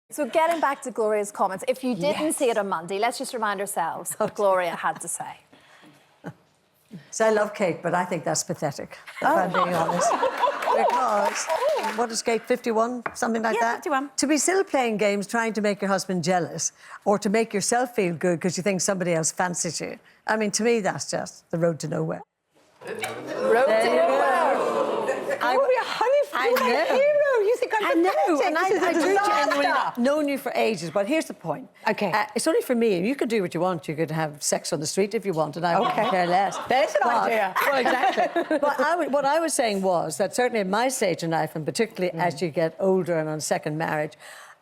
So getting back to Gloria's comments, if you didn't see it on Monday, let's just remind ourselves what Gloria had to say. So I love Kate, but I think that's pathetic, if I'm being honest. Because, what is Kate, 51? Something like that? 51. To be still playing games, trying to make your husband jealous, or to make yourself feel good because you think somebody else fancies you. I mean, to me, that's just the road to nowhere. Road to nowhere. Gloria Hunniford, you're a hero. You think I'm pathetic? And I do genuinely known you for ages, but here's the point. OK. It's only for me. You could do what you want. You could have sex on the street if you want, and I wouldn't care less. There's an idea. Well, exactly. But what I was saying was that certainly at my stage in life, and particularly as you get older and on second marriage,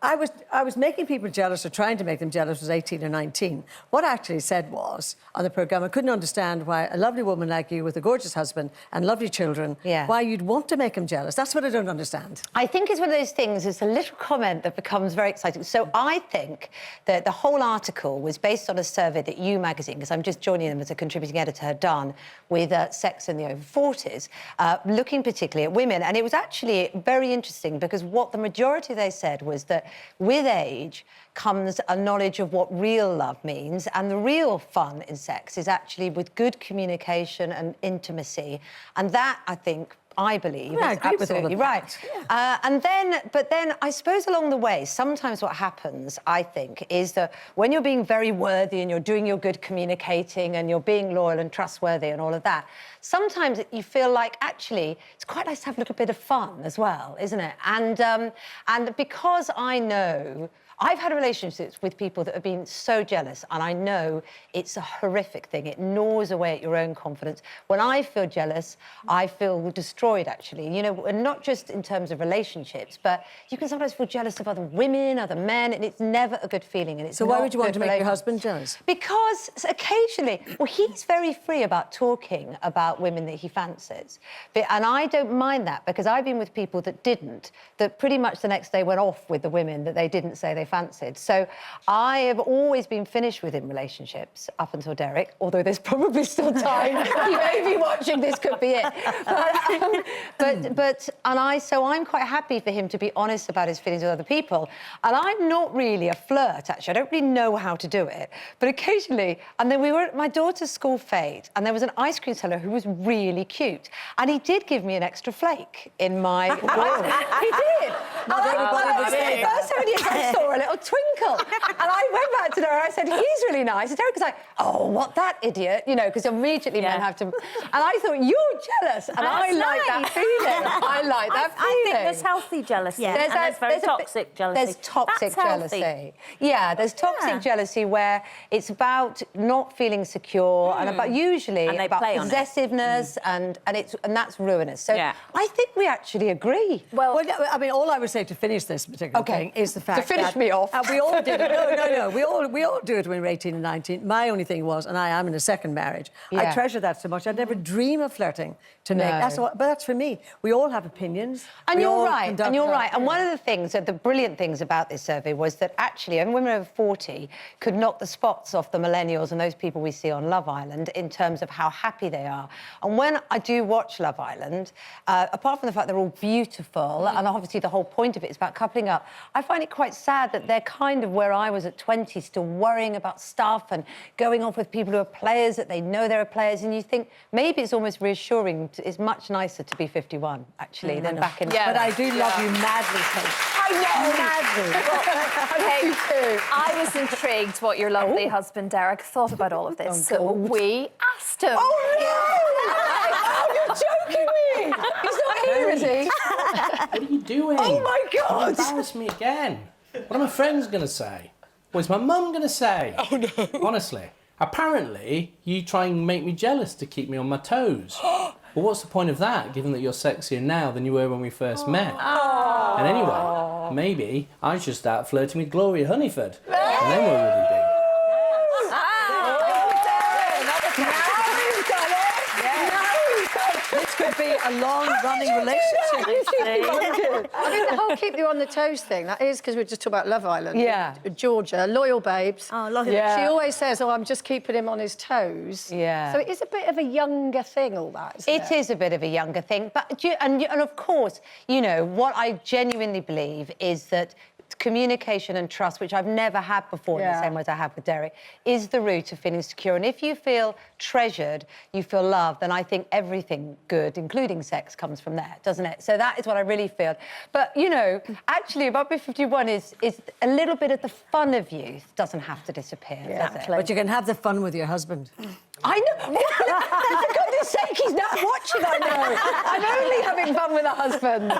I was making people jealous or trying to make them jealous was 18 or 19. What I actually said was, on the programme, I couldn't understand why a lovely woman like you with a gorgeous husband and lovely children, why you'd want to make him jealous. That's what I don't understand. I think it's one of those things, it's a little comment that becomes very exciting. So I think that the whole article was based on a survey that You magazine, because I'm just joining them as a contributing editor, had done with sex in the over 40s, looking particularly at women. And it was actually very interesting because what the majority they said was that with age comes a knowledge of what real love means, and the real fun in sex is actually with good communication and intimacy. And that, I believe, is absolutely right. Yeah. But then I suppose along the way, sometimes what happens, I think, is that when you're being very worthy and you're doing your good communicating and you're being loyal and trustworthy and all of that, sometimes you feel like, actually, it's quite nice to have a little bit of fun as well, isn't it? And because I know I've had relationships with people that have been so jealous, and I know it's a horrific thing. It gnaws away at your own confidence. When I feel jealous, I feel destroyed, actually. You know, and not just in terms of relationships, but you can sometimes feel jealous of other women, other men, and it's never a good feeling. And it's so why would you want to make your husband jealous? Because occasionally, well, he's very free about talking about women that he fancies. And I don't mind that, because I've been with people that didn't, that pretty much the next day went off with the women that they didn't say they fancied. So I have always been finished within relationships up until Derek, although there's probably still time. He may be watching, this could be it. So I'm quite happy for him to be honest about his feelings with other people. And I'm not really a flirt, actually. I don't really know how to do it. But occasionally, and then we were at my daughter's school fete, and there was an ice cream seller who was really cute. And he did give me an extra flake in my room. He did. Not everybody was there. The first 7 years I saw a little twinkle. And I went back to her and I said, he's really nice. And Derek was like, oh, what, that idiot? You know, because immediately men have to... And I thought, you're jealous. And I like that feeling. I like that feeling. I think there's healthy jealousy. Yeah. There's very toxic jealousy. There's toxic jealousy. Yeah, there's toxic jealousy where it's about not feeling secure and about usually about possessiveness and that's ruinous. So I think we actually agree. Well, I mean, all I would say to finish this particular thing is the fact to finish me off. We all did it. No. We all do it when we're 18 and 19. My only thing was, and I am in a second marriage, I treasure that so much. I'd never dream of flirting to make. But that's for me. We all have opinions. And you're right. And one of the things, the brilliant things about this survey was that actually, women over 40 could knock the spots off the millennials and those people we see on Love Island in terms of how happy they are. And when I do watch Love Island, apart from the fact they're all beautiful, and obviously the whole point of it is about coupling up, I find it quite sad that they're kind of where I was at 20, still worrying about stuff and going off with people who are players, that they know they're players, and you think maybe it's almost reassuring. It's much nicer to be 51, actually, than back in... But I do love you madly, Kate. I know! Madly. Okay, I was intrigued what your lovely husband, Derek, thought about all of this, so we asked him. Oh, no! Oh, you're joking me! He's not here, is he? What are you doing? Oh, my God! You embarrassed me again. What are my friends going to say? What's my mum going to say? Oh, no. Honestly. Apparently, you try and make me jealous to keep me on my toes. Well, what's the point of that, given that you're sexier now than you were when we first met? And anyway, maybe I should start flirting with Gloria Hunniford. And then where would we be? Could be a long-running relationship. I think the whole keep you on the toes thing, that is because we're just talking about Love Island. Yeah. Georgia, loyal babes. Oh, loyal. Yeah. She always says, oh, I'm just keeping him on his toes. Yeah. So it is a bit of a younger thing, all that, isn't it? It is a bit of a younger thing. And of course, you know, what I genuinely believe is that communication and trust, which I've never had before in the same way as I have with Derek, is the root of feeling secure. And if you feel treasured, you feel loved, then I think everything good, including sex, comes from there, doesn't it? So that is what I really feel. But, you know, actually, Rugby 51 is a little bit of the fun of youth doesn't have to disappear, does it? But you can have the fun with your husband. I know. For goodness sake, he's not watching, I know. I'm only having fun with a husband.